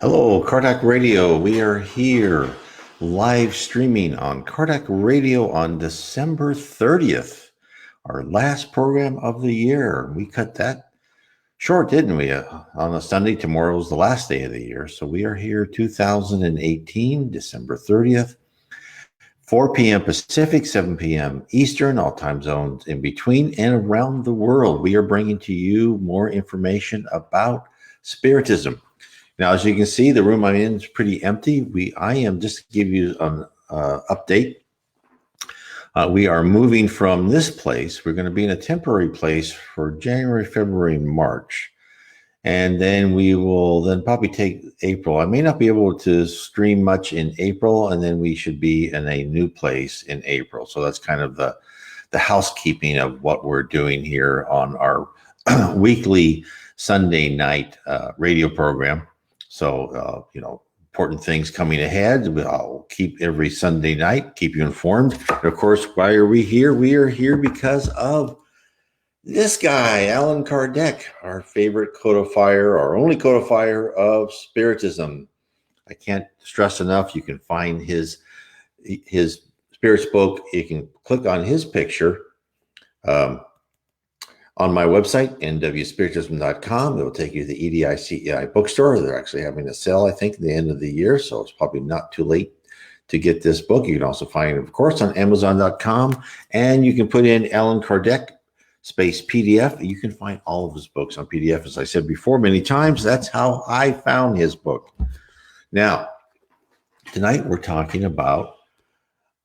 Hello, Cardac Radio. We are here live streaming on Cardac Radio on December 30th, our last program of the year. We cut that short, didn't we? On a Sunday, tomorrow's the last day of the year. So we are here 2018, December 30th, 4 p.m. Pacific, 7 p.m. Eastern, all time zones in between and around the world. We are bringing to you more information about Spiritism. Now, as you can see, the room I'm in is pretty empty. I am just to give you an update. We are moving from this place. We're going to be in a temporary place for January, February, and March. And then we will then probably take April. I may not be able to stream much in April, and then we should be in a new place in April. So that's kind of the housekeeping of what we're doing here on our weekly Sunday night radio program. So, important things coming ahead. I'll keep every Sunday night, keep you informed. And of course, why are we here? We are here because of this guy, Allan Kardec, our favorite codifier, our only codifier of Spiritism. I can't stress enough. You can find his Spirits book. You can click on his picture on my website, nwspiritism.com. It will take you to the EDI-CEI bookstore. They're actually having a sale, I think, at the end of the year, so it's probably not too late to get this book. You can also find it, of course, on Amazon.com, and you can put in Allan Kardec space PDF. You can find all of his books on PDF. As I said before many times, that's how I found his book. Now, tonight we're talking about,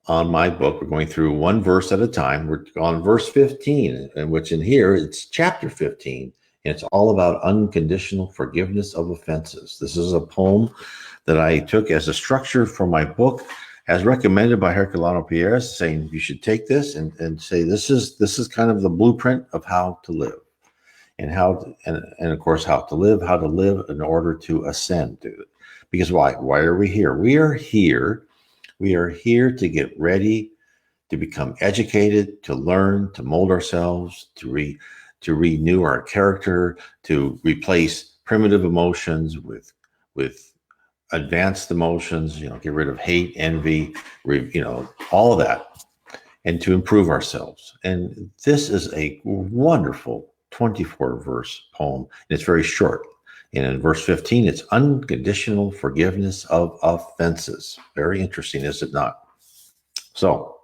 on my book, we're going through one verse at a time. We're on verse 15, and which in here, it's chapter 15, and it's all about unconditional forgiveness of offenses. This is a poem that I took as a structure for my book, as recommended by Herculano Pierres, saying you should take this and say this is kind of the blueprint of how to live, and of course how to live in order to ascend. Because why are we here? We are here to get ready to become educated, to learn, to mold ourselves, to renew our character, to replace primitive emotions with advanced emotions, get rid of hate, envy, all of that, and to improve ourselves. And this is a wonderful 24-verse poem, and it's very short. And in verse 15, it's unconditional forgiveness of offenses. Very interesting, is it not? So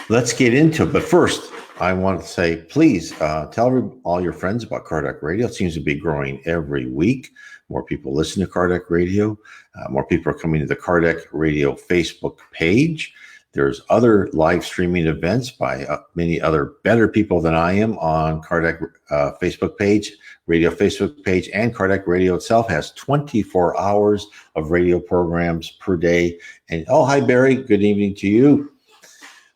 let's get into it. But first, I want to say, please tell all your friends about Cardac Radio. It seems to be growing every week. More people listen to Cardac Radio. More people are coming to the Cardac Radio Facebook page. There's other live streaming events by many other better people than I am on Cardac Facebook page, radio Facebook page, and Cardac Radio itself has 24 hours of radio programs per day. And oh, hi, Barry. Good evening to you.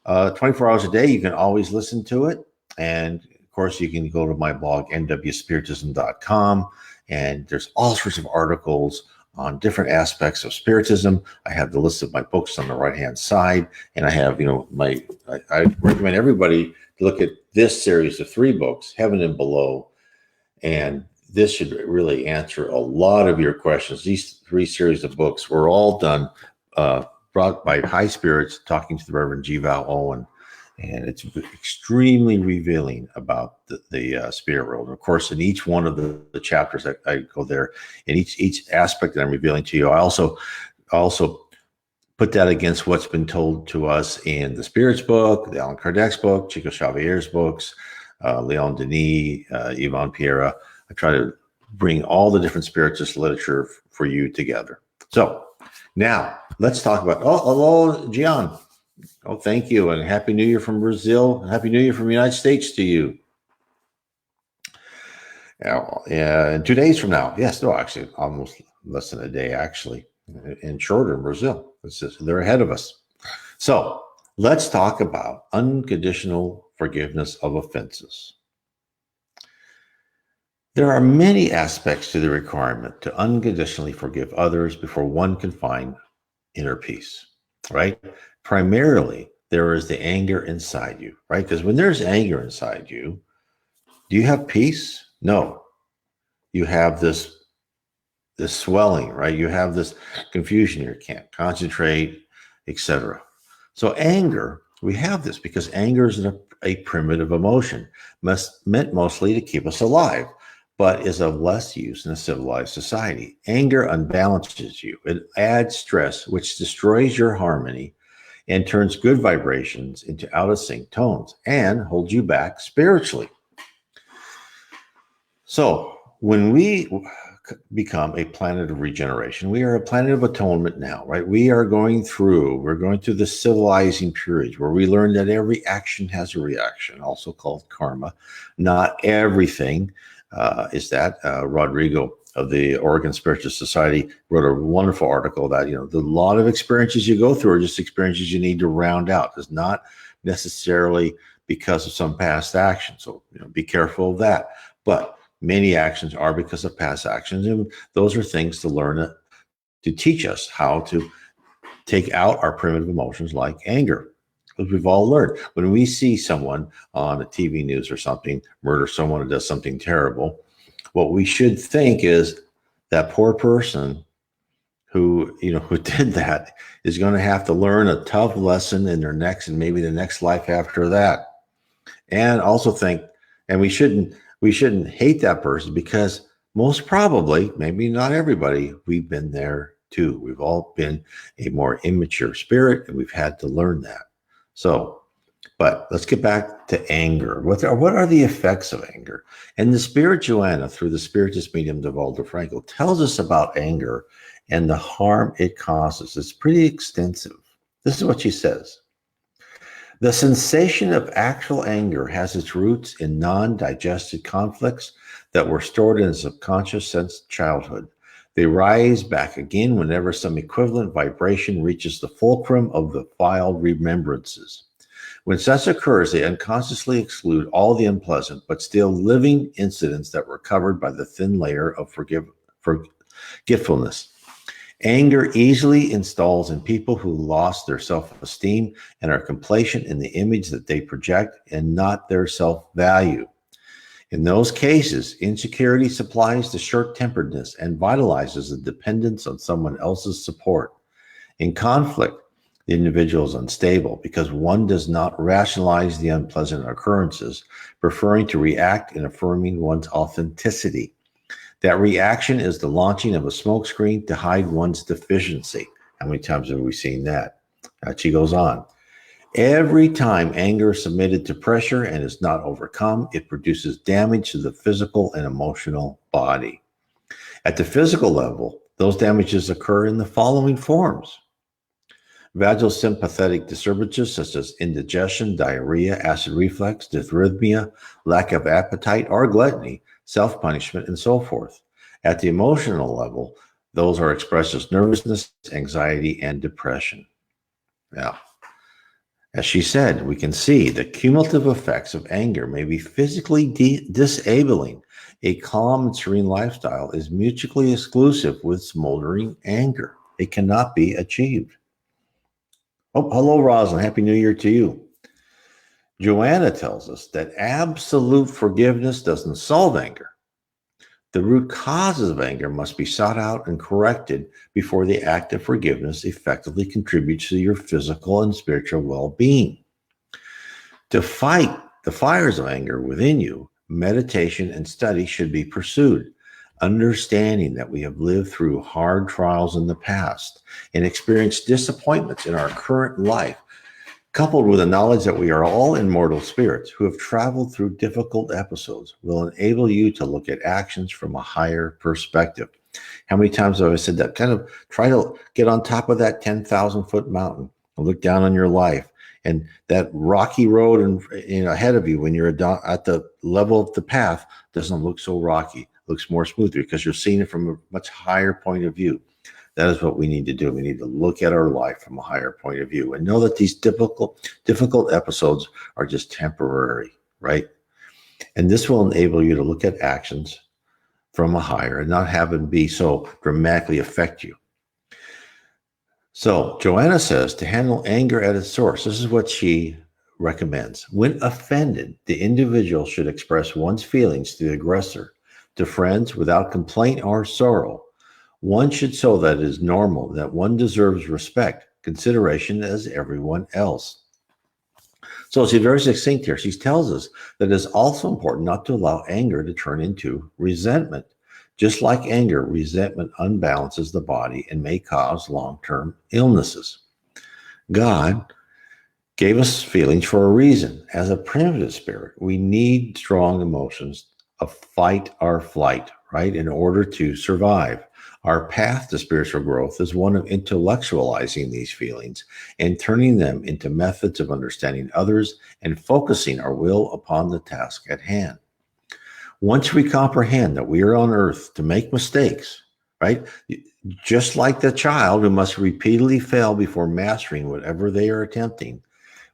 24 hours a day. You can always listen to it. And of course, you can go to my blog, nwspiritism.com, and there's all sorts of articles on different aspects of Spiritism. I have the list of my books on the right-hand side, and I have, I recommend everybody to look at this series of 3 books, Heaven and Below, and this should really answer a lot of your questions. These 3 series of books were all done, brought by high spirits, talking to the Reverend G. Val Owen, and it's extremely revealing about the spirit world. And of course, in each one of the chapters, I go there, in each aspect that I'm revealing to you, I also put that against what's been told to us in the Spirits book, the Allan Kardec's book, Chico Xavier's books, Leon Denis, Yvonne Pierre. I try to bring all the different spiritist literature for you together. So now let's talk about, hello, Gian. Oh, thank you. And Happy New Year from Brazil. Happy New Year from the United States to you. Yeah, 2 days from now. Yes, no, actually, almost less than a day, actually, and shorter in Brazil. They're ahead of us. So let's talk about unconditional forgiveness of offenses. There are many aspects to the requirement to unconditionally forgive others before one can find inner peace, right? Primarily, there is the anger inside you, right? Because when there's anger inside you, do you have peace? No. You have this this swelling, right? You have this confusion. You can't concentrate, etc. So anger, we have this because anger is a primitive emotion, meant mostly to keep us alive, but is of less use in a civilized society. Anger unbalances you. It adds stress, which destroys your harmony and turns good vibrations into out of sync tones and holds you back spiritually. So when we become a planet of regeneration, we are a planet of atonement now, right? We're going through the civilizing period where we learn that every action has a reaction, also called karma. Not everything is that. Rodrigo of the Oregon Spiritual Society wrote a wonderful article that, the lot of experiences you go through are just experiences you need to round out. It's not necessarily because of some past action. So, be careful of that. But many actions are because of past actions, and those are things to learn to teach us how to take out our primitive emotions like anger. Because we've all learned when we see someone on a TV news or something murder someone who does something terrible, what we should think is that poor person who did that is going to have to learn a tough lesson in their next and maybe the next life after that. And also think, and we shouldn't hate that person because most probably, maybe not everybody, we've been there too. We've all been a more immature spirit and we've had to learn that. So, but let's get back to anger. What are the effects of anger? And the Spirit Joanna, through the Spiritist medium Walter Frankel, tells us about anger and the harm it causes. It's pretty extensive. This is what she says. The sensation of actual anger has its roots in non-digested conflicts that were stored in a subconscious since childhood. They rise back again whenever some equivalent vibration reaches the fulcrum of the filed remembrances. When such occurs, they unconsciously exclude all the unpleasant but still living incidents that were covered by the thin layer of forgetfulness. Anger easily installs in people who lost their self-esteem and are complacent in the image that they project and not their self-value. In those cases, insecurity supplies the short-temperedness and vitalizes the dependence on someone else's support. In conflict, the individual is unstable because one does not rationalize the unpleasant occurrences, preferring to react and affirming one's authenticity. That reaction is the launching of a smokescreen to hide one's deficiency. How many times have we seen that? She goes on. Every time anger is submitted to pressure and is not overcome, it produces damage to the physical and emotional body. At the physical level, those damages occur in the following forms. Vagal sympathetic disturbances such as indigestion, diarrhea, acid reflux, dysrhythmia, lack of appetite, or gluttony, self-punishment, and so forth. At the emotional level, those are expressed as nervousness, anxiety, and depression. Now, as she said, we can see the cumulative effects of anger may be physically disabling. A calm and serene lifestyle is mutually exclusive with smoldering anger. It cannot be achieved. Oh, hello, Rosalind. Happy New Year to you. Joanna tells us that absolute forgiveness doesn't solve anger. The root causes of anger must be sought out and corrected before the act of forgiveness effectively contributes to your physical and spiritual well-being. To fight the fires of anger within you, meditation and study should be pursued. Understanding that we have lived through hard trials in the past and experienced disappointments in our current life, coupled with the knowledge that we are all immortal spirits who have traveled through difficult episodes, will enable you to look at actions from a higher perspective. How many times have I said that? Kind of try to get on top of that 10,000-foot mountain and look down on your life. And that rocky road ahead of you when you're at the level of the path doesn't look so rocky. Looks more smoother because you're seeing it from a much higher point of view. That is what we need to do. We need to look at our life from a higher point of view and know that these difficult episodes are just temporary, right? And this will enable you to look at actions from a higher and not have them be so dramatically affect you. So Joanna says to handle anger at its source, this is what she recommends. When offended, the individual should express one's feelings to the aggressor, to friends without complaint or sorrow. One should show that it is normal, that one deserves respect, consideration as everyone else. So she's very succinct here. She tells us that it is also important not to allow anger to turn into resentment. Just like anger, resentment unbalances the body and may cause long-term illnesses. God gave us feelings for a reason. As a primitive spirit, we need strong emotions of fight or flight, right, in order to survive. Our path to spiritual growth is one of intellectualizing these feelings and turning them into methods of understanding others and focusing our will upon the task at hand. Once we comprehend that we are on earth to make mistakes, right? Just like the child who must repeatedly fail before mastering whatever they are attempting,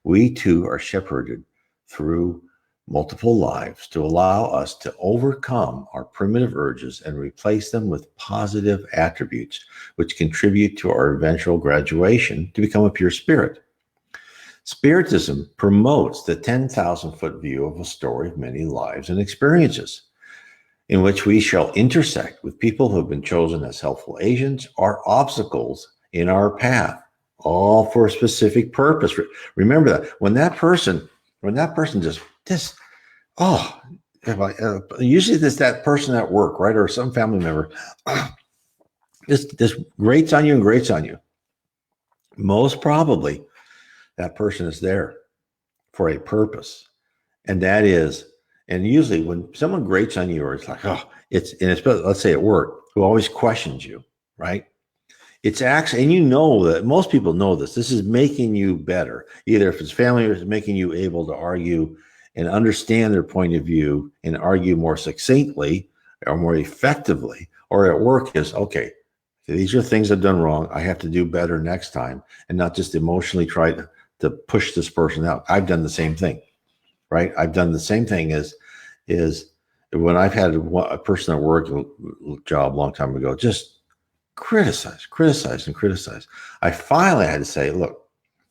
we too are shepherded through multiple lives to allow us to overcome our primitive urges and replace them with positive attributes, which contribute to our eventual graduation to become a pure spirit. Spiritism promotes the 10,000-foot view of a story of many lives and experiences, in which we shall intersect with people who have been chosen as helpful agents or obstacles in our path, all for a specific purpose. Remember that when that person just usually there's that person at work, right, or some family member, just grates on you and grates on you. Most probably, that person is there for a purpose, and that is, and usually when someone grates on you, or it's like, it's let's say at work, who always questions you, right? It's actually, and you know that most people know this. This is making you better. Either if it's family, or it's making you able to argue and understand their point of view and argue more succinctly or more effectively. Or at work is, okay, these are things I've done wrong. I have to do better next time, and not just emotionally try to push this person out. I've done the same thing, right? I've done the same thing is when I've had a person at work, a job a long time ago, just criticize. I finally had to say, look,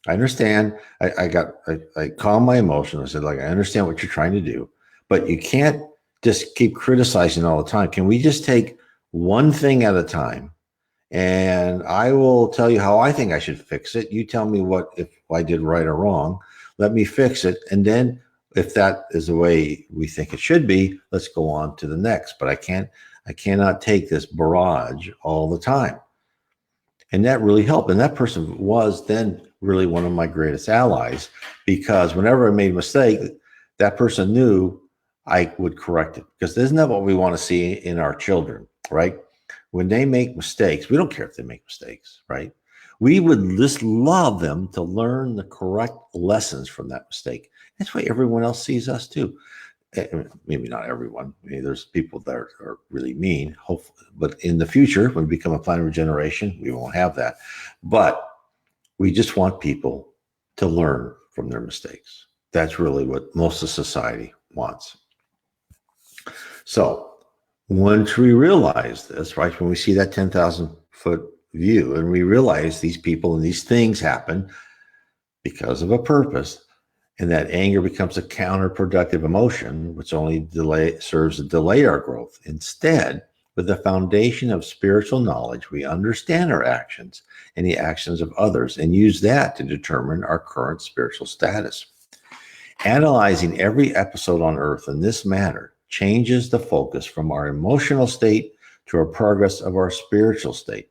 I understand. I calmed my emotions. I said, like, I understand what you're trying to do, but you can't just keep criticizing all the time. Can we just take one thing at a time? And I will tell you how I think I should fix it. You tell me if I did right or wrong. Let me fix it. And then if that is the way we think it should be, let's go on to the next. But I cannot take this barrage all the time. And that really helped. And that person was then really one of my greatest allies, because whenever I made a mistake, that person knew I would correct it. Because isn't that what we want to see in our children, right? When they make mistakes, we don't care if they make mistakes, right? We would just love them to learn the correct lessons from that mistake. That's why everyone else sees us too. Maybe not everyone. Maybe there's people that are really mean, hopefully. But in the future, when we become a planet regeneration, we won't have that. But we just want people to learn from their mistakes. That's really what most of society wants. So once we realize this, right, when we see that 10,000-foot view and we realize these people and these things happen because of a purpose, and that anger becomes a counterproductive emotion, which only serves to delay our growth. Instead, with the foundation of spiritual knowledge, we understand our actions and the actions of others and use that to determine our current spiritual status. Analyzing every episode on earth in this manner changes the focus from our emotional state to our progress of our spiritual state,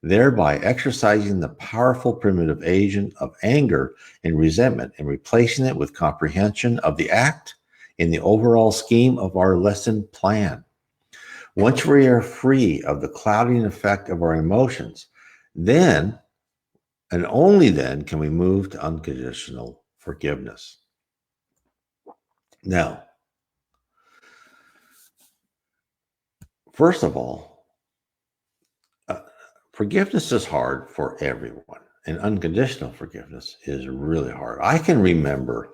thereby exercising the powerful primitive agent of anger and resentment and replacing it with comprehension of the act in the overall scheme of our lesson plan. Once we are free of the clouding effect of our emotions, then and only then can we move to unconditional forgiveness. Now, first of all, forgiveness is hard for everyone, and unconditional forgiveness is really hard. I can remember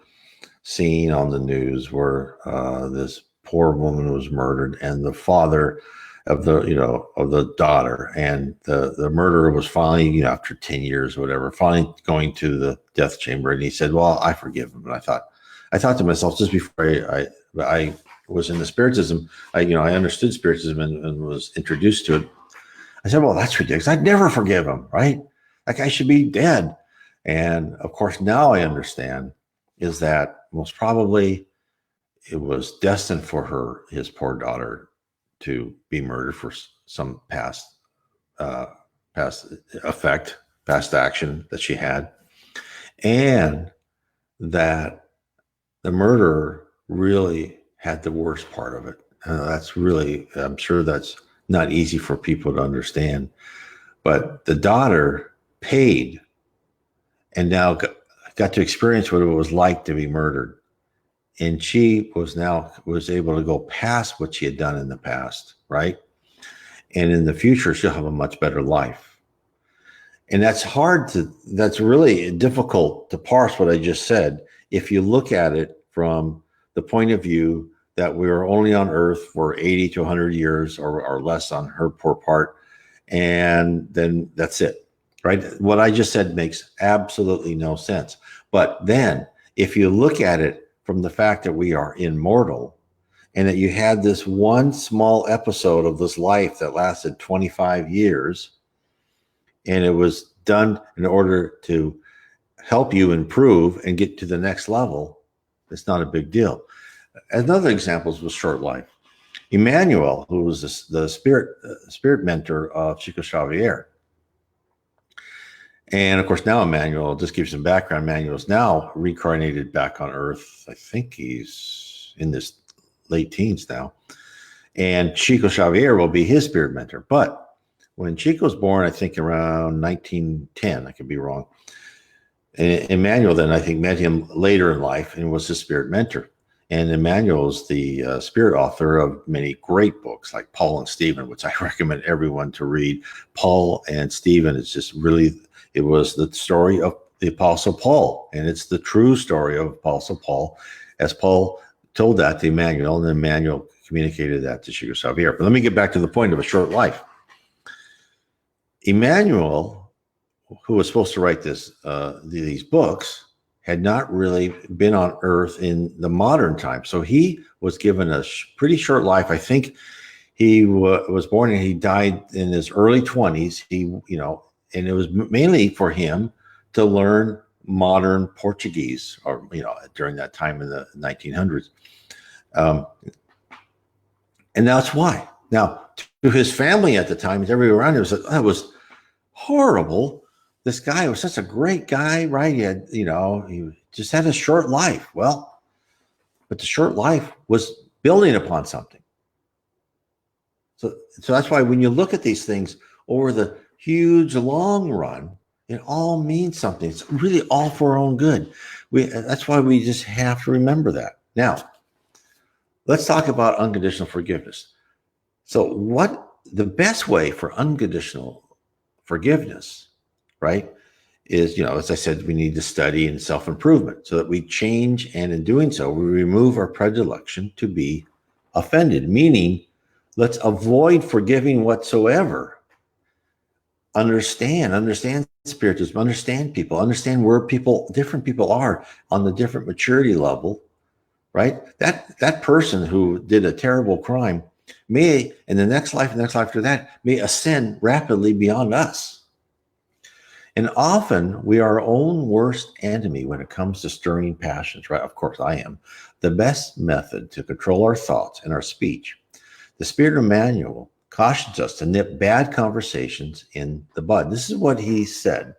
seeing on the news where this poor woman was murdered, and the father of the daughter, and the murderer was finally, after 10 years or whatever, finally going to the death chamber, and he said, "Well, I forgive him." And I thought to myself, just before I was into Spiritism, I understood Spiritism and was introduced to it. I said, well, that's ridiculous. I'd never forgive him, right? That guy should be dead. And of course, now I understand is that most probably it was destined for his poor daughter, to be murdered for some past effect, past action that she had, and that the murderer really had the worst part of it. That's really, I'm sure that's not easy for people to understand, but the daughter paid and now got to experience what it was like to be murdered. And she was able to go past what she had done in the past, right? And in the future, she'll have a much better life. And that's really difficult to parse what I just said. If you look at it from the point of view that we were only on earth for 80 to 100 years or less on her poor part, and then that's it, right? What I just said makes absolutely no sense. But then if you look at it from the fact that we are immortal and that you had this one small episode of this life that lasted 25 years, and it was done in order to help you improve and get to the next level, it's not a big deal. Another example was short life. Emmanuel, who was the spirit mentor of Chico Xavier. And of course, now Emmanuel, just gives some background, Emmanuel's now reincarnated back on Earth. I think he's in his late teens now. And Chico Xavier will be his spirit mentor. But when Chico was born, I think around 1910, I could be wrong. And Emmanuel then, I think, met him later in life and was his spirit mentor. And Emmanuel is the spirit author of many great books like Paul and Stephen, which I recommend everyone to read. Paul and Stephen is just really, it was the story of the Apostle Paul. And it's the true story of Apostle Paul, as Paul told that to Emmanuel, and then Emmanuel communicated that to Chico Xavier. But let me get back to the point of a short life. Emmanuel, who was supposed to write these books, had not really been on Earth in the modern time. So he was given a pretty short life. I think he was born and he died in his early 20s. And it was mainly for him to learn modern Portuguese, or, during that time in the 1900s. And that's why. Now, to his family at the time, everybody around him was like, that was horrible. This guy was such a great guy, right? He had, he just had a short life. Well, but the short life was building upon something. So that's why when you look at these things over the huge long run, it all means something. It's really all for our own good. That's why we just have to remember that. Now, let's talk about unconditional forgiveness. So the best way for unconditional forgiveness, right, is, as I said, we need to study and self-improvement so that we change, and in doing so, we remove our predilection to be offended, meaning let's avoid forgiving whatsoever. Understand spiritism, understand people, understand where different people are on the different maturity level, right? That person who did a terrible crime may, in the next life after that, may ascend rapidly beyond us. And often we are our own worst enemy when it comes to stirring passions, right? Of course, I am. The best method to control our thoughts and our speech. The Spirit of Emmanuel cautions us to nip bad conversations in the bud. This is what he said.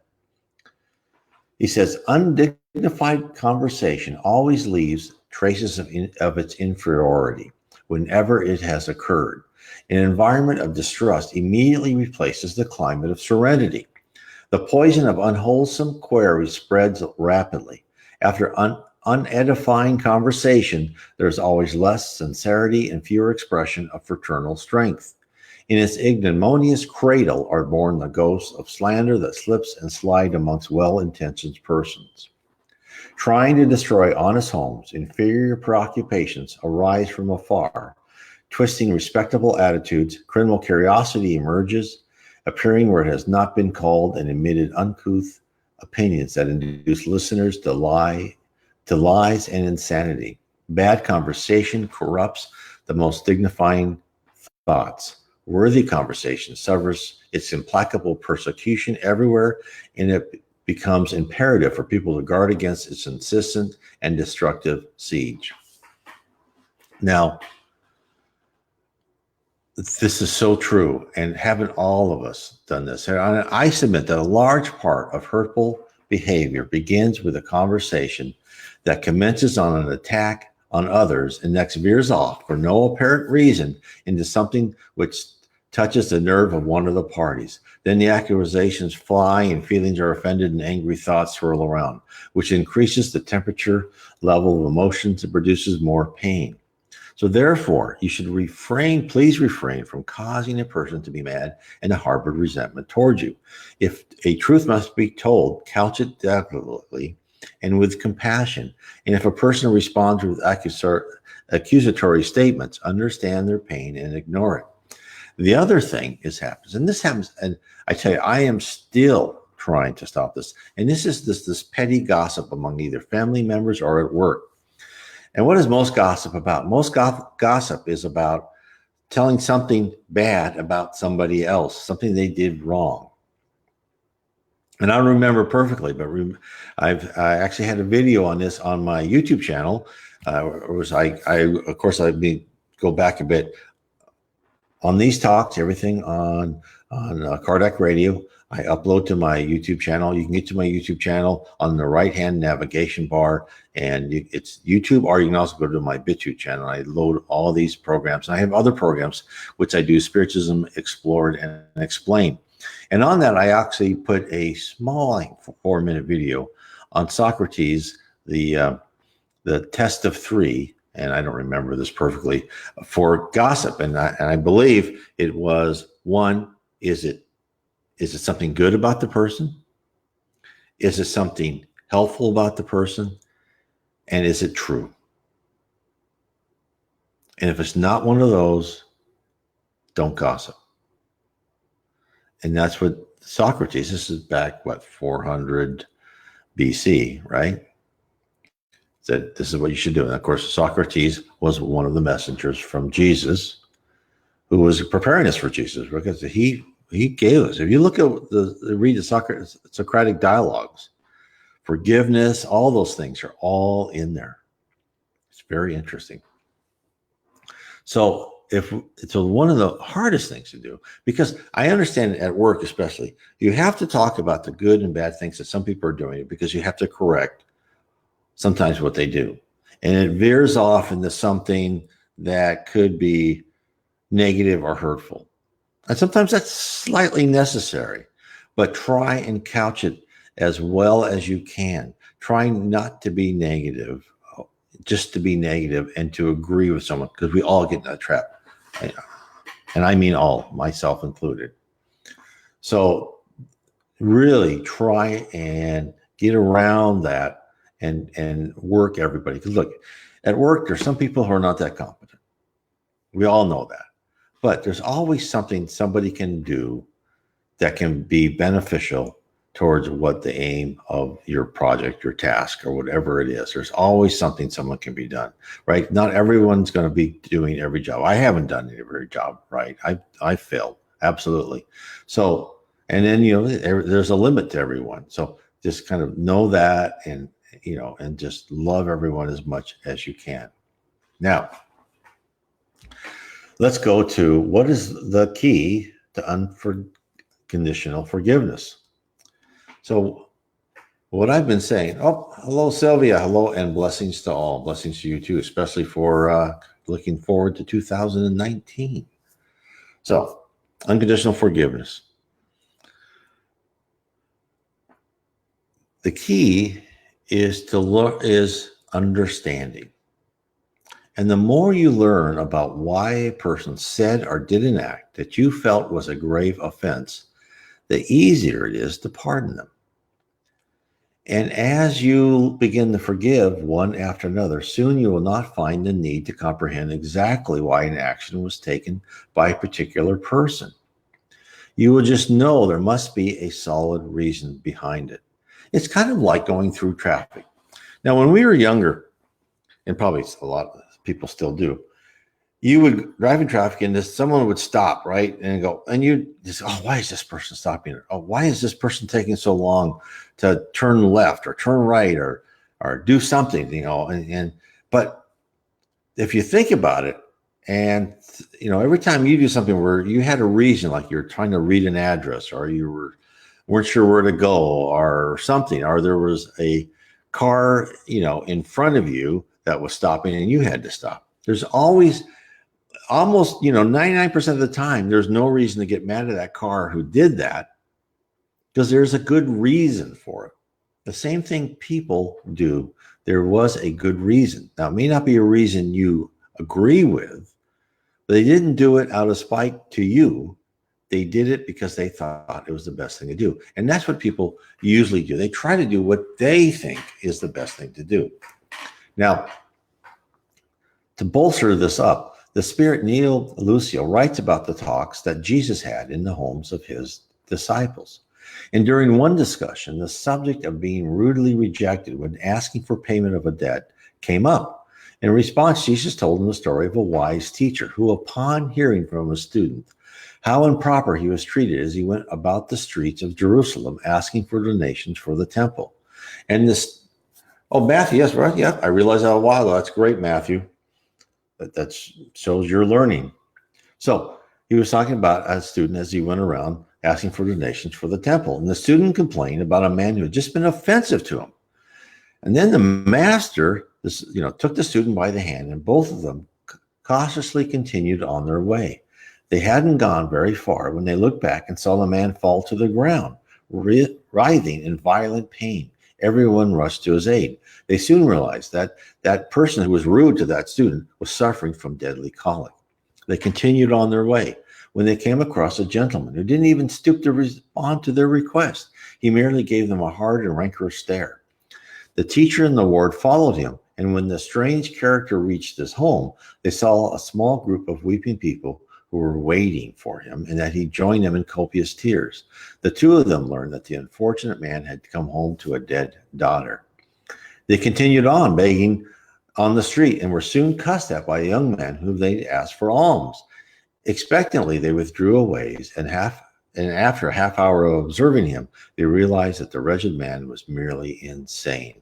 He says, undignified conversation always leaves traces of its inferiority whenever it has occurred. An environment of distrust immediately replaces the climate of serenity. The poison of unwholesome query spreads rapidly. After unedifying conversation, there's always less sincerity and fewer expression of fraternal strength. In its ignominious cradle are born the ghosts of slander that slips and slide amongst well-intentioned persons. Trying to destroy honest homes, inferior preoccupations arise from afar. Twisting respectable attitudes, criminal curiosity emerges, appearing where it has not been called, and emitted uncouth opinions that induce listeners to lies and insanity. Bad conversation corrupts the most dignifying thoughts. worthy conversation suffers its implacable persecution everywhere, and it becomes imperative for people to guard against its insistent and destructive siege. Now, this is so true, and haven't all of us done this? And I submit that a large part of hurtful behavior begins with a conversation that commences on an attack on others and next veers off for no apparent reason into something which touches the nerve of one of the parties. Then the accusations fly and feelings are offended and angry thoughts swirl around, which increases the temperature level of emotions and produces more pain. So therefore, you should please refrain from causing a person to be mad and to harbor resentment towards you. If a truth must be told, couch it delicately and with compassion. And if a person responds with accusatory statements, understand their pain and ignore it. The other thing happens, and this happens, and I tell you, I am still trying to stop this. And this is this petty gossip among either family members or at work. And what is most gossip about? Most gossip is about telling something bad about somebody else, something they did wrong. And I remember perfectly, but I actually had a video on this on my YouTube channel. Of course, go back a bit on these talks, everything on Kardec Radio. I upload to my YouTube channel. You can get to my YouTube channel on the right-hand navigation bar, and it's YouTube, or you can also go to my BitChute channel. I load all these programs. And I have other programs, which I do Spiritism Explored and Explained. And on that, I actually put a small 4-minute video on Socrates, the test of 3, and I don't remember this perfectly, for gossip. And I believe it was 1, is it something good about the person? Is it something helpful about the person? And is it true? And if it's not one of those, don't gossip. And that's what Socrates, this is back, 400 BC, right? Said this is what you should do. And of course, Socrates was one of the messengers from Jesus who was preparing us for Jesus, because he gave us, if you look at read the Socratic dialogues, forgiveness, all those things are all in there. It's very interesting. So one of the hardest things to do, because I understand at work especially, you have to talk about the good and bad things that some people are doing, because you have to correct sometimes what they do. And it veers off into something that could be negative or hurtful. And sometimes that's slightly necessary, but try and couch it as well as you can. Try not to be negative, just to be negative and to agree with someone, because we all get in that trap. And I mean all, myself included. So really try and get around that and work everybody. Because look, at work, there's some people who are not that competent. We all know that. But there's always something somebody can do that can be beneficial towards what the aim of your project, your task, or whatever it is. There's always something someone can be done, right? Not everyone's going to be doing every job. I haven't done every job, right? I failed, absolutely. So, and then, there's a limit to everyone. So just kind of know that, and just love everyone as much as you can. Now, let's go to what is the key to unconditional forgiveness. So what I've been saying, hello, Sylvia. Hello, and blessings to all. Blessings to you too, especially for looking forward to 2019. So unconditional forgiveness. The key is understanding. And the more you learn about why a person said or did an act that you felt was a grave offense, the easier it is to pardon them. And as you begin to forgive one after another, soon you will not find the need to comprehend exactly why an action was taken by a particular person. You will just know there must be a solid reason behind it. It's kind of like going through traffic. Now, when we were younger, and probably a lot of people still do, you would drive in traffic and someone would stop, right? And go, and you just, oh, why is this person stopping? Oh, why is this person taking so long to turn left or turn right or do something, but if you think about it, and every time you do something where you had a reason, like you're trying to read an address or weren't sure where to go or something, or there was a car, in front of you that was stopping and you had to stop. There's always almost 99% of the time there's no reason to get mad at that car who did that, because there's a good reason for it. The same thing people do, there was a good reason. Now, it may not be a reason you agree with, but they didn't do it out of spite to you. They did it because they thought it was the best thing to do. And that's what people usually do. They try to do what they think is the best thing to do. Now, to bolster this up, the spirit Neil Lucio writes about the talks that Jesus had in the homes of his disciples. And during one discussion, the subject of being rudely rejected when asking for payment of a debt came up. In response, Jesus told him the story of a wise teacher who, upon hearing from a student how improper he was treated as he went about the streets of Jerusalem asking for donations for the temple. And this, oh, Matthew, yes, right, yeah, I realized that a while ago. That's great, Matthew. That shows you're learning. So he was talking about a student as he went around asking for donations for the temple. And the student complained about a man who had just been offensive to him. And then the master, took the student by the hand, and both of them cautiously continued on their way. They hadn't gone very far when they looked back and saw the man fall to the ground, writhing in violent pain. Everyone rushed to his aid. They soon realized that that person who was rude to that student was suffering from deadly colic. They continued on their way when they came across a gentleman who didn't even stoop to respond to their request. He merely gave them a hard and rancorous stare. The teacher in the ward followed him, and when the strange character reached his home, they saw a small group of weeping people who were waiting for him, and that he joined them in copious tears. The two of them learned that the unfortunate man had come home to a dead daughter. They continued on begging on the street and were soon cussed at by a young man whom they asked for alms. Expectantly, they withdrew a ways, and after a half hour of observing him, they realized that the wretched man was merely insane.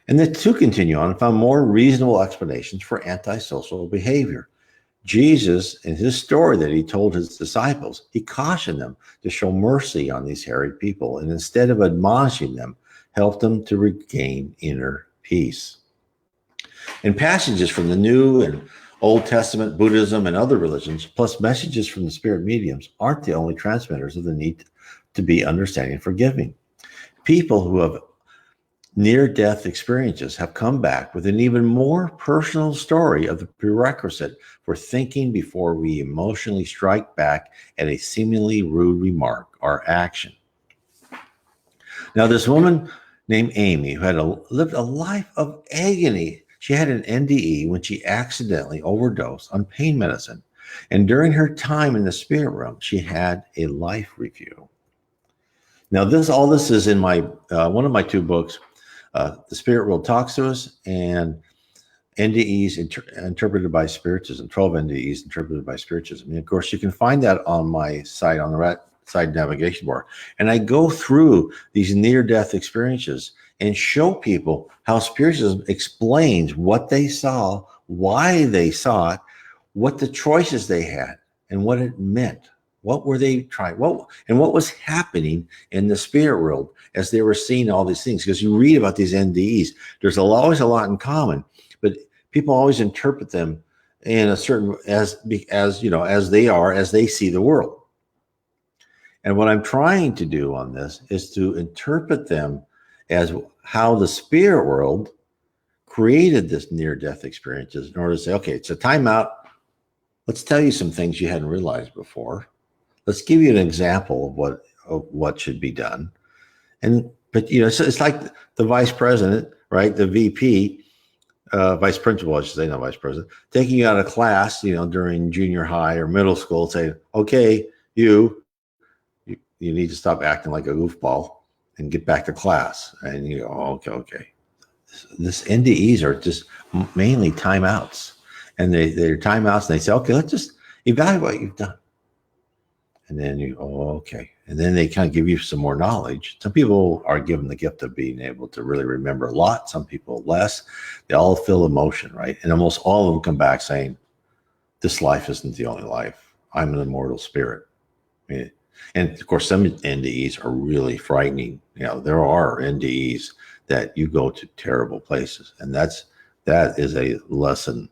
And the two continue on and found more reasonable explanations for antisocial behavior. Jesus, in his story that he told his disciples, he cautioned them to show mercy on these harried people, and instead of admonishing them, helped them to regain inner peace. In passages from the New and Old Testament, Buddhism, and other religions, plus messages from the spirit mediums, aren't the only transmitters of the need to be understanding and forgiving. People who have near-death experiences have come back with an even more personal story of the prerequisite for thinking before we emotionally strike back at a seemingly rude remark or action. Now, this woman named Amy, who had lived a life of agony, she had an NDE when she accidentally overdosed on pain medicine. And during her time in the spirit realm, she had a life review. Now, all this is in my one of my two books, The Spirit World Talks to Us, and NDEs interpreted by Spiritism, 12 NDEs interpreted by Spiritism. And of course, you can find that on my site, on the right side navigation bar. And I go through these near-death experiences and show people how Spiritism explains what they saw, why they saw it, what the choices they had, and what it meant. What were they trying? And what was happening in the spirit world as they were seeing all these things? Because you read about these NDEs, there's always a lot in common, but people always interpret them in a certain as they see the world. And what I'm trying to do on this is to interpret them as how the spirit world created this near-death experiences in order to say, okay, it's a timeout. Let's tell you some things you hadn't realized before. Let's give you an example of what should be done. But it's like the vice president, right? The VP, vice principal, I should say, not vice president, taking you out of class, during junior high or middle school, saying, okay, you need to stop acting like a goofball and get back to class. And you go, okay. This NDEs are just mainly timeouts. and they're timeouts, and they say, okay, let's just evaluate what you've done. And then you, oh, okay. And then they kind of give you some more knowledge. Some people are given the gift of being able to really remember a lot. Some people less. They all feel emotion, right? And almost all of them come back saying, this life isn't the only life. I'm an immortal spirit. I mean, and of course, some NDEs are really frightening. There are NDEs that you go to terrible places. And that is a lesson,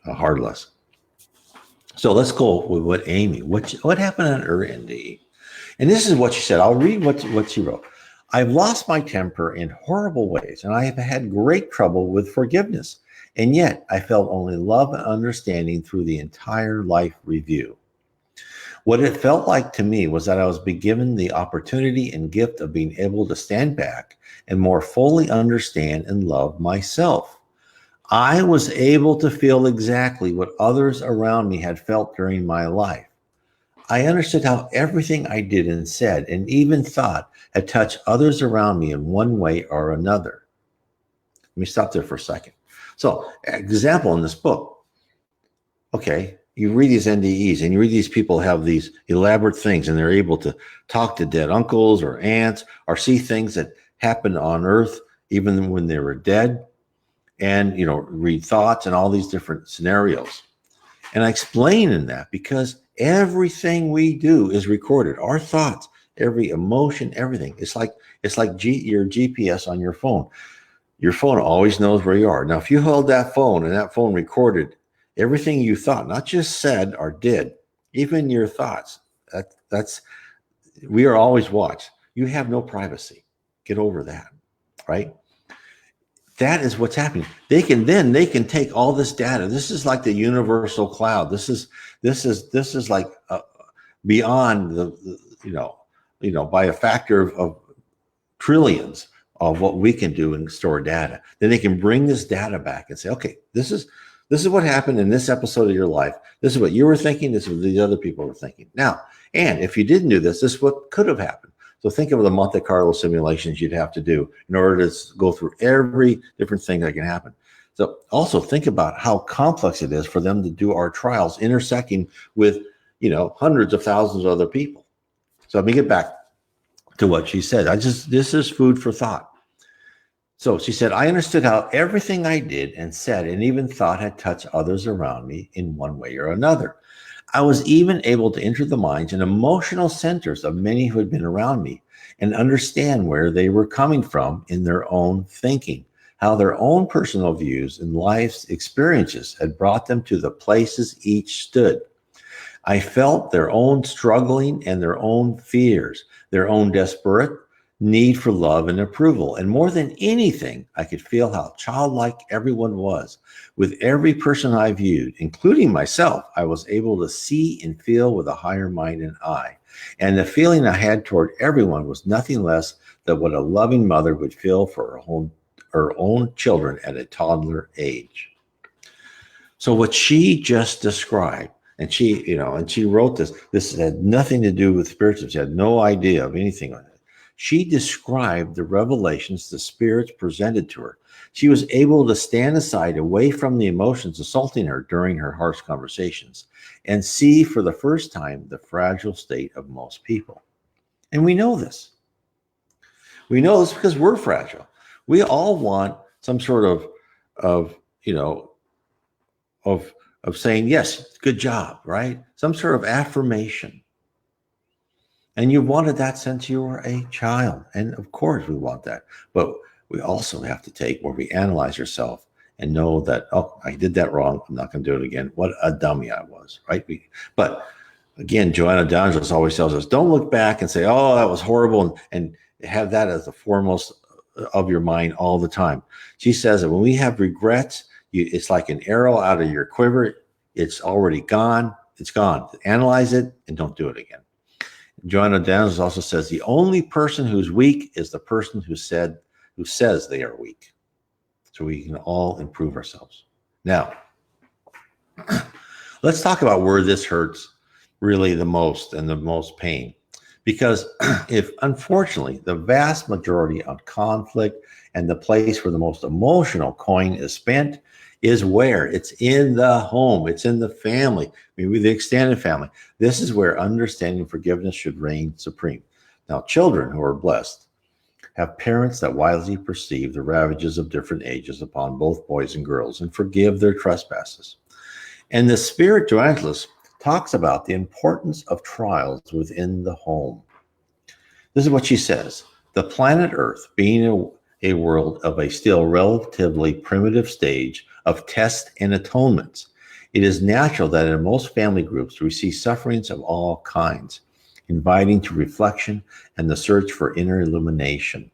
a hard lesson. So let's go with what Amy, what happened on her NDE. And this is what she said. I'll read what she wrote. I've lost my temper in horrible ways, and I have had great trouble with forgiveness. And yet I felt only love and understanding through the entire life review. What it felt like to me was that I was being given the opportunity and gift of being able to stand back and more fully understand and love myself. I was able to feel exactly what others around me had felt during my life. I understood how everything I did and said and even thought had touched others around me in one way or another. Let me stop there for a second. So, example in this book, okay, you read these NDEs and you read these people have these elaborate things and they're able to talk to dead uncles or aunts or see things that happened on earth even when they were dead, and read thoughts and all these different scenarios. And I explain in that because everything we do is recorded. Our thoughts, every emotion, everything. It's like your GPS on your phone. Your phone always knows where you are. Now, if you held that phone and that phone recorded everything you thought, not just said or did, even your thoughts, we are always watched. You have no privacy. Get over that, right? That is what's happening. They can take all this data. This is like the universal cloud. This is like beyond the by a factor of trillions of what we can do and store data. Then they can bring this data back and say, okay, this is what happened in this episode of your life. This is what you were thinking. This is what the other people were thinking. Now, and if you didn't do this, this is what could have happened. So think of the Monte Carlo simulations you'd have to do in order to go through every different thing that can happen. So also think about how complex it is for them to do our trials intersecting with, hundreds of thousands of other people. So let me get back to what she said. This is food for thought. So she said, I understood how everything I did and said and even thought had touched others around me in one way or another. I was even able to enter the minds and emotional centers of many who had been around me and understand where they were coming from in their own thinking, how their own personal views and life's experiences had brought them to the places each stood. I felt their own struggling and their own fears, their own desperate need for love and approval. And more than anything, I could feel how childlike everyone was. With every person I viewed, including myself, I was able to see and feel with a higher mind and eye. And the feeling I had toward everyone was nothing less than what a loving mother would feel for her own children at a toddler age. So what she just described, and she wrote this had nothing to do with spiritualism. She had no idea of anything on it. She described the revelations the spirits presented to her. She was able to stand aside away from the emotions assaulting her during her harsh conversations and see for the first time the fragile state of most people. And we know this. We know this because we're fragile. We all want some sort of saying, yes, good job, right? Some sort of affirmation. And you wanted that since you were a child. And of course we want that. But we also have to take where we analyze yourself and know that, oh, I did that wrong. I'm not going to do it again. What a dummy I was, right? But again, Joanna D'Angelis always tells us, don't look back and say, oh, that was horrible, and have that as the foremost of your mind all the time. She says that when we have regrets, it's like an arrow out of your quiver. It's already gone. It's gone. Analyze it and don't do it again. Joanna D'Angelis also says the only person who's weak is the person who says they are weak. So we can all improve ourselves. Now, let's talk about where this hurts really the most and the most pain. Because if, unfortunately, the vast majority of conflict and the place where the most emotional coin is spent is where? It's in the home. It's in the family, maybe the extended family. This is where understanding forgiveness should reign supreme. Now, children who are blessed have parents that wisely perceive the ravages of different ages upon both boys and girls and forgive their trespasses. And the Spirit to Angelus talks about the importance of trials within the home. This is what she says. The planet Earth, being a world of a still relatively primitive stage of tests and atonements, it is natural that in most family groups we see sufferings of all kinds, inviting to reflection and the search for inner illumination.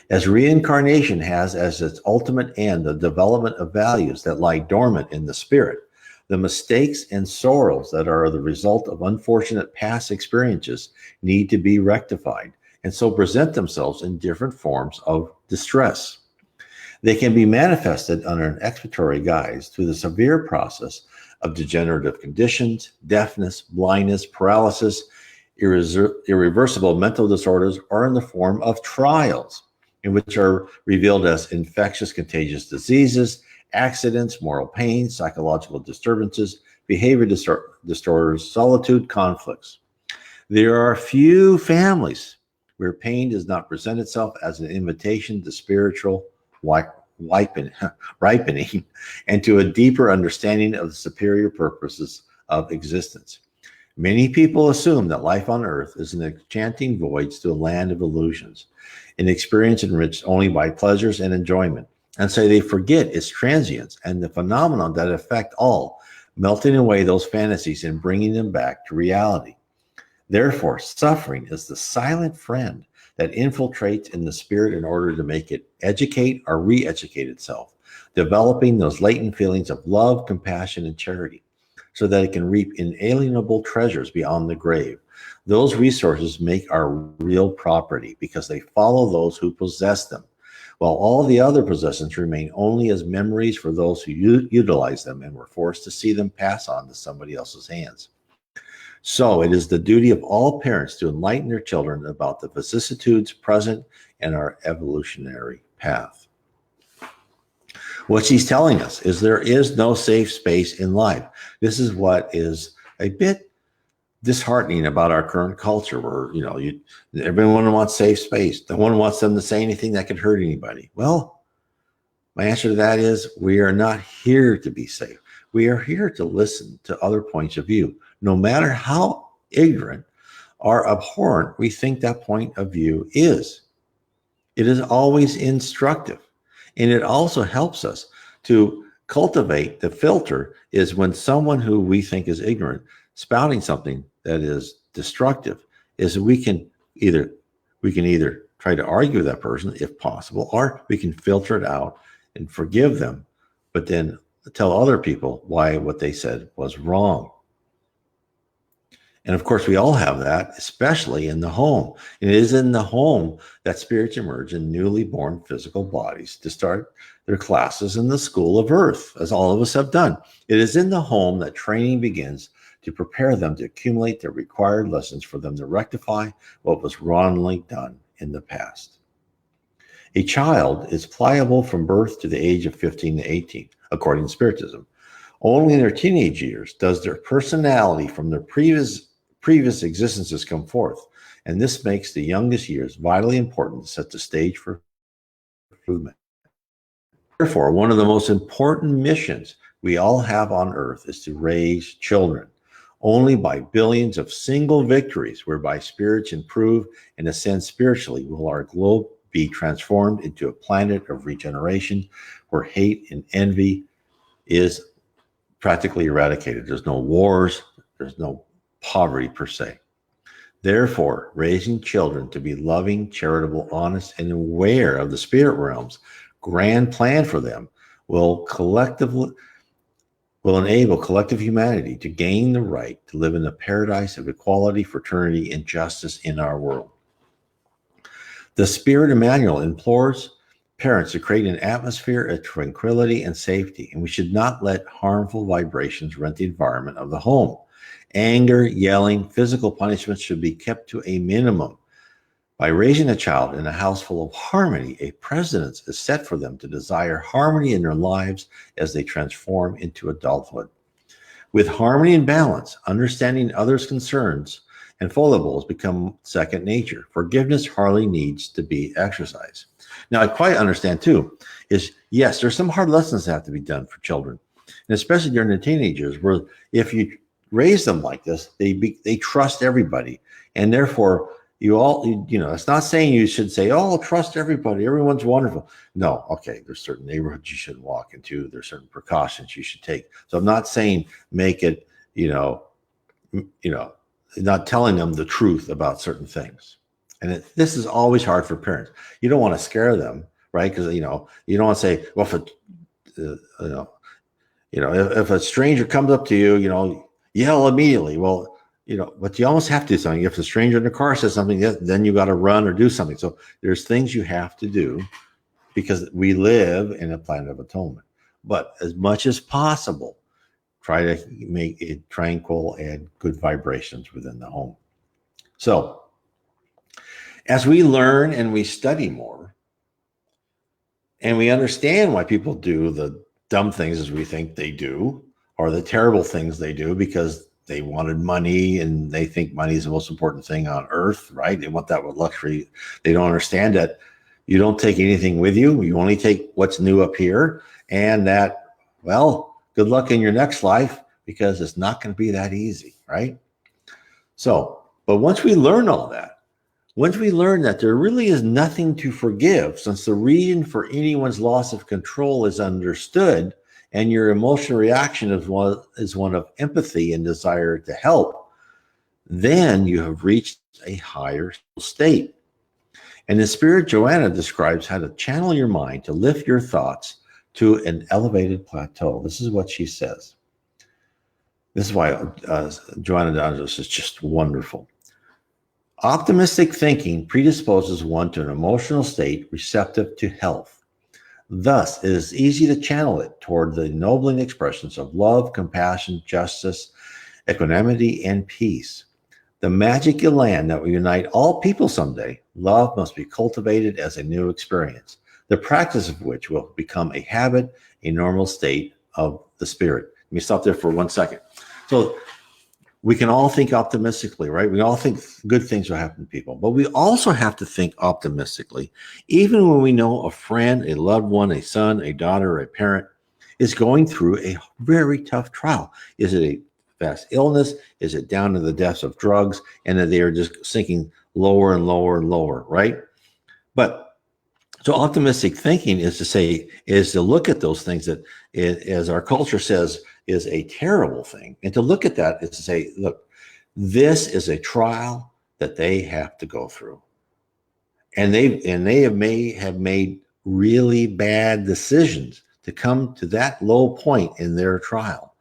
As reincarnation has as its ultimate end the development of values that lie dormant in the spirit, the mistakes and sorrows that are the result of unfortunate past experiences need to be rectified, and so present themselves in different forms of distress. They can be manifested under an expiatory guise through the severe process of degenerative conditions, deafness, blindness, paralysis, irreversible mental disorders, or in the form of trials, in which are revealed as infectious contagious diseases, accidents, moral pain, psychological disturbances, behavior disorders, solitude, conflicts. There are few families where pain does not present itself as an invitation to spiritual ripening and to a deeper understanding of the superior purposes of existence. Many people assume that life on earth is an enchanting voyage to a land of illusions, an experience enriched only by pleasures and enjoyment, and so they forget its transience and the phenomenon that affect all, melting away those fantasies and bringing them back to reality. Therefore, suffering is the silent friend that infiltrates in the spirit in order to make it educate or re-educate itself, developing those latent feelings of love, compassion, and charity, so that it can reap inalienable treasures beyond the grave. Those resources make our real property because they follow those who possess them, while all the other possessions remain only as memories for those who utilize them and were forced to see them pass on to somebody else's hands. So it is the duty of all parents to enlighten their children about the vicissitudes present in our evolutionary path. What she's telling us is there is no safe space in life. This is what is a bit disheartening about our current culture, where everyone wants safe space. No one wants them to say anything that could hurt anybody. Well, my answer to that is we are not here to be safe. We are here to listen to other points of view, no matter how ignorant or abhorrent we think that point of view is. It is always instructive. And it also helps us to cultivate the filter is when someone who we think is ignorant spouting something that is destructive, is we can either try to argue with that person if possible, or we can filter it out and forgive them, but then tell other people why what they said was wrong. And of course, we all have that, especially in the home. And it is in the home that spirits emerge in newly born physical bodies to start their classes in the school of earth, as all of us have done. It is in the home that training begins to prepare them to accumulate the required lessons for them to rectify what was wrongly done in the past. A child is pliable from birth to the age of 15 to 18, according to Spiritism. Only in their teenage years does their personality from their previous existences come forth, and this makes the youngest years vitally important to set the stage for improvement. Therefore, one of the most important missions we all have on earth is to raise children. Only by billions of single victories, whereby spirits improve and ascend spiritually, will our globe be transformed into a planet of regeneration where hate and envy is practically eradicated. There's no wars, there's no poverty per se. Therefore, raising children to be loving, charitable, honest, and aware of the spirit realm's grand plan for them will enable collective humanity to gain the right to live in a paradise of equality, fraternity, and justice in our world. The Spirit Emmanuel implores parents to create an atmosphere of tranquility and safety, and we should not let harmful vibrations rent the environment of the home. Anger, yelling, physical punishment should be kept to a minimum. By raising a child in a house full of harmony, a precedent is set for them to desire harmony in their lives as they transform into adulthood. With harmony and balance, understanding others' concerns and foibles become second nature. Forgiveness hardly needs to be exercised. Now, I quite understand too, is yes, there's some hard lessons that have to be done for children, and especially during the teenage years, where if you raise them like this, they trust everybody, and therefore it's not saying you should say, oh, trust everybody, everyone's wonderful. No, okay, there's certain neighborhoods you shouldn't walk into, there's certain precautions you should take. So I'm not saying make it, not telling them the truth about certain things. And this is always hard for parents. You don't want to scare them, right? Because you don't want to say, well, if a stranger comes up to you, yell immediately. Well, but you almost have to do something. If the stranger in the car says something, then you got to run or do something. So there's things you have to do because we live in a planet of atonement. But as much as possible, try to make it tranquil and good vibrations within the home. So as we learn and we study more, and we understand why people do the dumb things as we think they do, or the terrible things they do because they wanted money and they think money is the most important thing on earth, right? They want that with luxury. They don't understand that you don't take anything with you. You only take what's new up here. And that, well, good luck in your next life because it's not going to be that easy, right? So, but once we learn all that, once we learn that there really is nothing to forgive, since the reason for anyone's loss of control is understood, and your emotional reaction is one of empathy and desire to help, then you have reached a higher state. And the Spirit Joanna describes how to channel your mind to lift your thoughts to an elevated plateau. This is what she says. This is why Joanna D'Angelis is just wonderful. Optimistic thinking predisposes one to an emotional state receptive to health. Thus, it is easy to channel it toward the ennobling expressions of love, compassion, justice, equanimity, and peace. The magic elan that will unite all people someday, love must be cultivated as a new experience, the practice of which will become a habit, a normal state of the spirit. Let me stop there for 1 second. So we can all think optimistically, right? We all think good things will happen to people, but we also have to think optimistically, even when we know a friend, a loved one, a son, a daughter, a parent is going through a very tough trial. Is it a fast illness? Is it down to the depths of drugs? And that they are just sinking lower and lower and lower, right? But so optimistic thinking is to look at those things that, as our culture says, is a terrible thing. And to look at that is to say, look, this is a trial that they have to go through. And they may have made really bad decisions to come to that low point in their trial.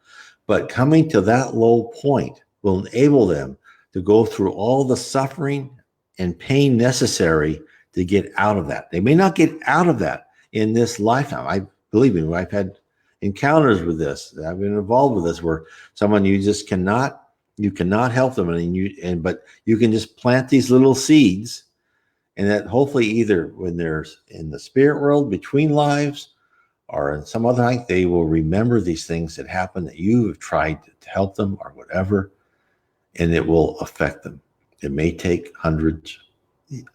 But coming to that low point will enable them to go through all the suffering and pain necessary to get out of that. They may not get out of that in this lifetime. Believe me, I've had encounters with this. I've been involved with this where someone you cannot help them, but you can just plant these little seeds, and that hopefully either when they're in the spirit world between lives or in some other life, they will remember these things that happen that you have tried to help them or whatever, and it will affect them. It may take hundreds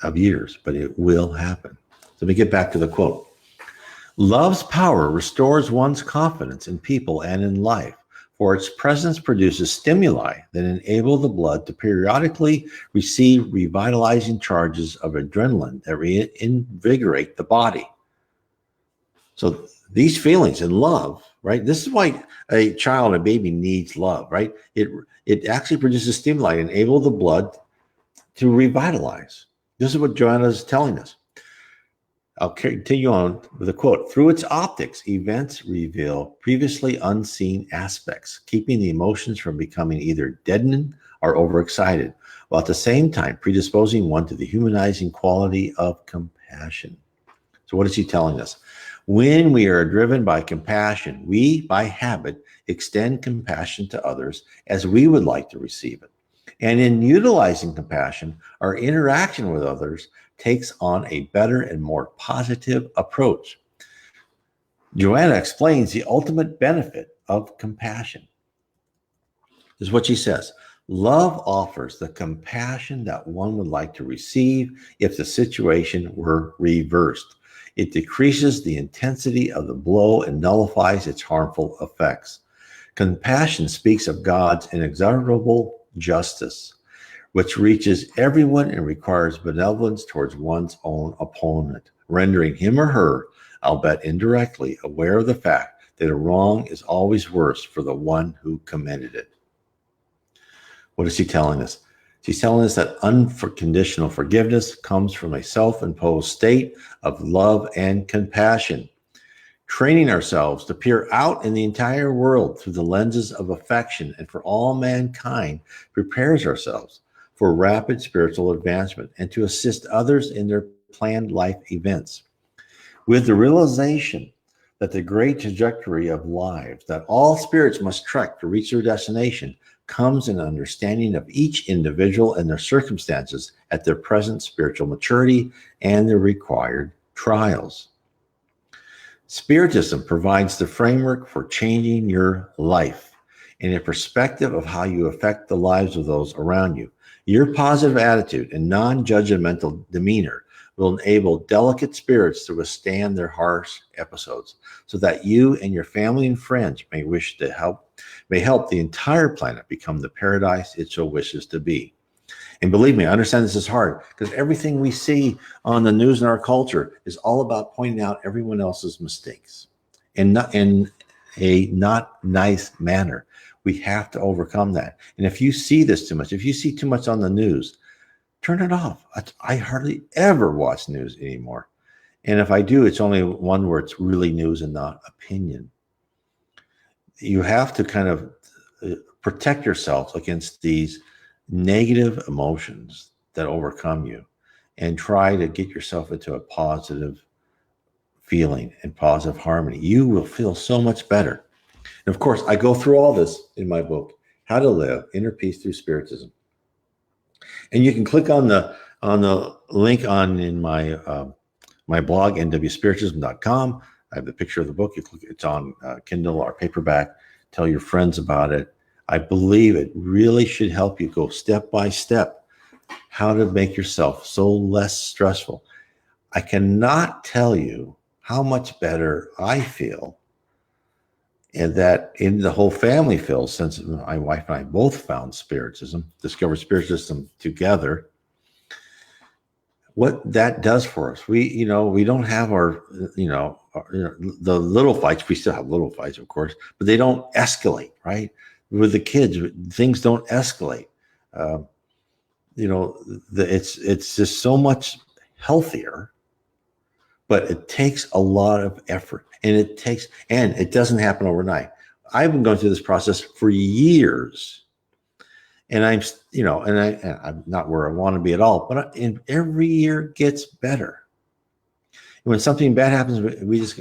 of years, but it will happen. So let me get back to the quote. Love's power restores one's confidence in people and in life, for its presence produces stimuli that enable the blood to periodically receive revitalizing charges of adrenaline that reinvigorate the body. So these feelings in love, right? This is why a child, a baby needs love, right? It actually produces stimuli that enable the blood to revitalize. This is what Joanna is telling us. I'll continue on with a quote. Through its optics, events reveal previously unseen aspects, keeping the emotions from becoming either deadened or overexcited, while at the same time predisposing one to the humanizing quality of compassion. So what is he telling us? When we are driven by compassion, we, by habit, extend compassion to others as we would like to receive it. And in utilizing compassion, our interaction with others takes on a better and more positive approach. Joanna explains the ultimate benefit of compassion. This is what she says. Love offers the compassion that one would like to receive if the situation were reversed. It decreases the intensity of the blow and nullifies its harmful effects. Compassion speaks of God's inexorable justice, which reaches everyone and requires benevolence towards one's own opponent, rendering him or her, albeit indirectly, aware of the fact that a wrong is always worse for the one who committed it. What is she telling us? She's telling us that unconditional forgiveness comes from a self-imposed state of love and compassion. Training ourselves to peer out in the entire world through the lenses of affection and for all mankind prepares ourselves for rapid spiritual advancement and to assist others in their planned life events. With the realization that the great trajectory of lives that all spirits must trek to reach their destination comes an understanding of each individual and their circumstances at their present spiritual maturity and their required trials. Spiritism provides the framework for changing your life in a perspective of how you affect the lives of those around you. Your positive attitude and non-judgmental demeanor will enable delicate spirits to withstand their harsh episodes so that you and your family and friends may help the entire planet become the paradise it so wishes to be. And believe me, I understand this is hard because everything we see on the news in our culture is all about pointing out everyone else's mistakes and not in a not nice manner. We have to overcome that. And if you see this too much, if you see too much on the news, turn it off. I hardly ever watch news anymore. And if I do, it's only one where it's really news and not opinion. You have to kind of protect yourself against these negative emotions that overcome you and try to get yourself into a positive feeling and positive harmony. You will feel so much better. And of course, I go through all this in my book, How to Live Inner Peace Through Spiritism. And you can click on the link in my my blog, nwspiritism.com. I have the picture of the book. It's on Kindle or paperback. Tell your friends about it. I believe it really should help you go step by step how to make yourself so less stressful. I cannot tell you how much better I feel and that in the whole family feels since my wife and I both found Spiritism, discovered Spiritism together. What that does for us, we don't have the little fights. We still have little fights, of course, but they don't escalate, right? With the kids, things don't escalate. It's just so much healthier, but it takes a lot of effort, and it doesn't happen overnight. I've been going through this process for years. And I'm not where I want to be at all, but every year gets better. And when something bad happens,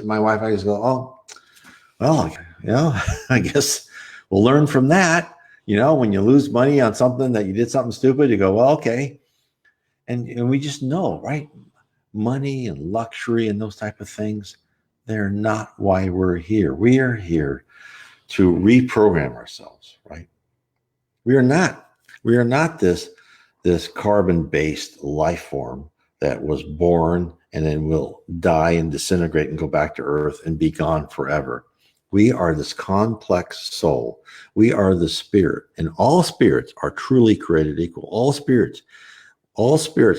my wife and I just go, oh, well, I guess we'll learn from that. When you lose money on something that you did something stupid, you go, well, okay. And we just know, right? Money and luxury and those type of things, they're not why we're here. We are here to reprogram ourselves, right? We are not this carbon-based life form that was born and then will die and disintegrate and go back to Earth and be gone forever. We are this complex soul. We are the spirit, and all spirits are truly created equal. All spirits,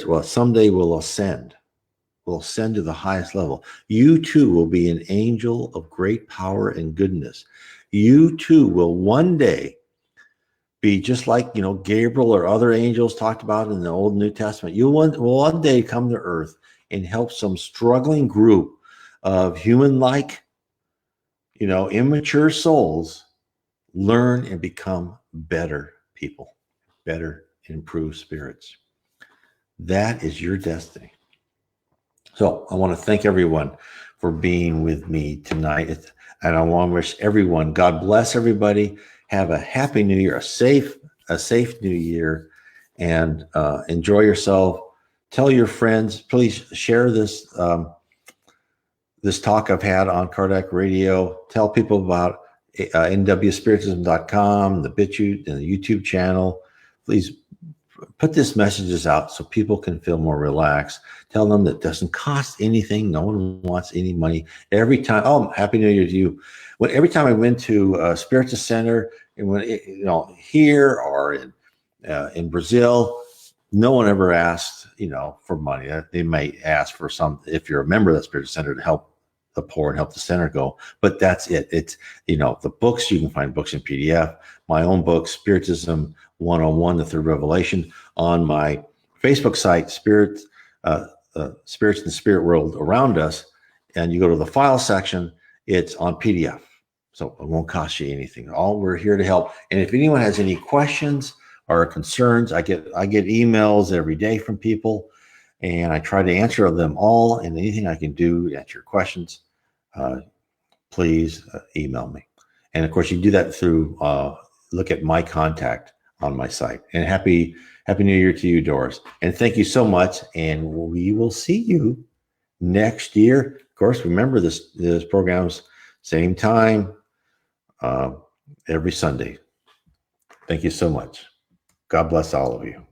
well, someday will ascend to the highest level. You too will be an angel of great power and goodness. You too will one day be just like, Gabriel or other angels talked about in the Old New Testament. You will one day come to earth and help some struggling group of human-like, immature souls learn and become better people, better improved spirits. That is your destiny. So I want to thank everyone for being with me tonight. And I want to wish everyone, God bless everybody. Have a happy new year, a safe new year. and enjoy yourself. Tell your friends. Please share this this talk I've had on Cardiac Radio. Tell people about nwspiritism.com, the BitChute, and the YouTube channel. Please put these messages out so people can feel more relaxed. Tell them that it doesn't cost anything. No one wants any money. Every time, oh, Happy New Year to you. Every time I went to a Spiritist Center, and when here or in Brazil, no one ever asked, for money. They might ask for some, if you're a member of the Spiritist Center, to help the poor and help the center go. But that's it. It's, the books, you can find books in PDF. My own book, Spiritism 101, The Third Revelation, on my Facebook site, Spirits in the Spirit World Around Us. And you go to the file section, it's on PDF. So it won't cost you anything. We're here to help. And if anyone has any questions or concerns, I get emails every day from people, and I try to answer them all, and anything I can do to answer your questions, please email me. And of course, you can do that through, look at my contact on my site. And happy New Year to you, Doris. And thank you so much. And we will see you next year. Of course, remember this program's same time, every Sunday. Thank you so much. God bless all of you.